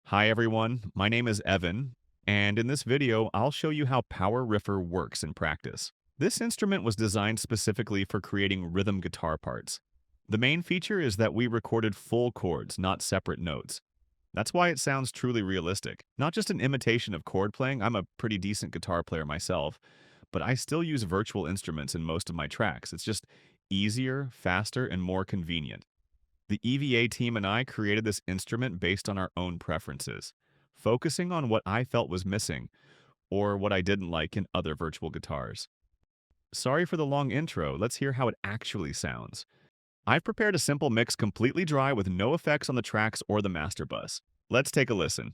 Hi everyone, my name is Evan, and in this video I'll show you how Power Riffer works in practice. This instrument was designed specifically for creating rhythm guitar parts. The main feature is that we recorded full chords, not separate notes. That's why it sounds truly realistic. Not just an imitation of chord playing, I'm a pretty decent guitar player myself, but I still use virtual instruments in most of my tracks. It's just easier, faster, and more convenient. The EVA team and I created this instrument based on our own preferences, focusing on what I felt was missing or what I didn't like in other virtual guitars. Sorry for the long intro, let's hear how it actually sounds. I've prepared a simple mix completely dry with no effects on the tracks or the master bus. Let's take a listen.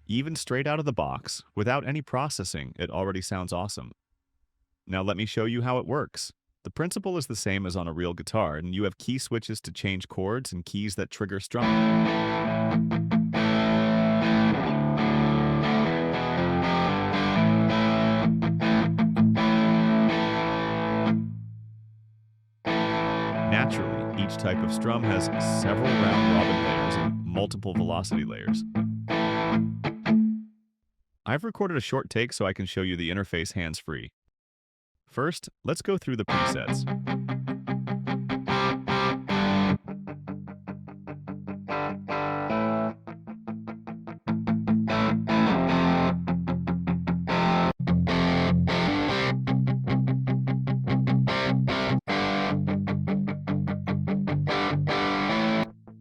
Even straight out of the box, without any processing, it already sounds awesome. Now let me show you how it works. The principle is the same as on a real guitar, and you have key switches to change chords and keys that trigger strumming. Naturally, each type of strum has several round-robin layers and multiple velocity layers. I've recorded a short take so I can show you the interface hands-free. First, let's go through the presets.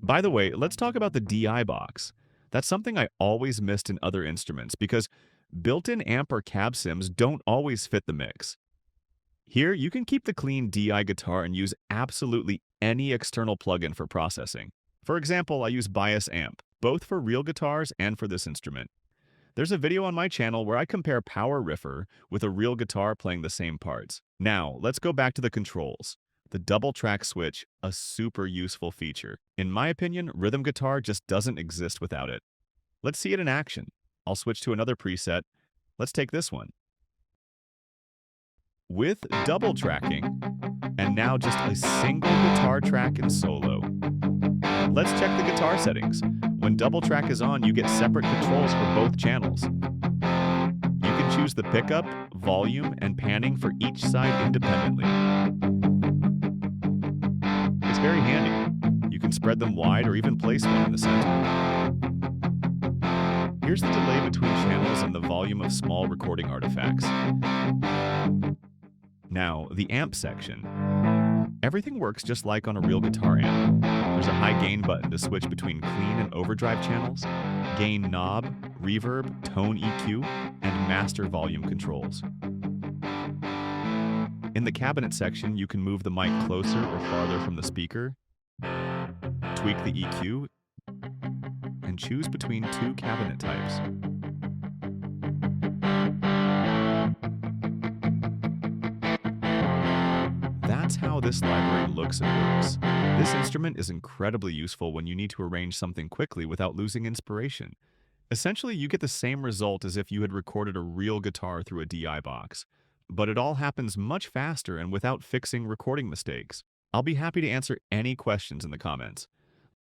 By the way, let's talk about the DI box. That's something I always missed in other instruments because built-in amp or cab sims don't always fit the mix. Here, you can keep the clean DI guitar and use absolutely any external plugin for processing. For example, I use Bias Amp, both for real guitars and for this instrument. There's a video on my channel where I compare Power Riffer with a real guitar playing the same parts. Now, let's go back to the controls. The double track switch, a super useful feature. In my opinion, rhythm guitar just doesn't exist without it. Let's see it in action. I'll switch to another preset. Let's take this one. With double tracking, and now just a single guitar track in solo. Let's check the guitar settings. When double track is on, you get separate controls for both channels. You can choose the pickup, volume, and panning for each side independently. It's very handy. You can spread them wide or even place one in the center. Here's the delay between channels and the volume of small recording artifacts. Now, the amp section. Everything works just like on a real guitar amp. There's a high gain button to switch between clean and overdrive channels, gain knob, reverb, tone EQ, and master volume controls. In the cabinet section, you can move the mic closer or farther from the speaker, tweak the EQ, and choose between two cabinet types. That's how this library looks and works. This instrument is incredibly useful when you need to arrange something quickly without losing inspiration. Essentially, you get the same result as if you had recorded a real guitar through a DI box, but it all happens much faster and without fixing recording mistakes. I'll be happy to answer any questions in the comments.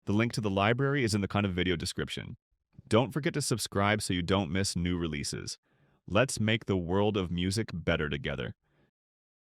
The link to the library is in the kind of video description. Don't forget to subscribe so you don't miss new releases. Let's make the world of music better together.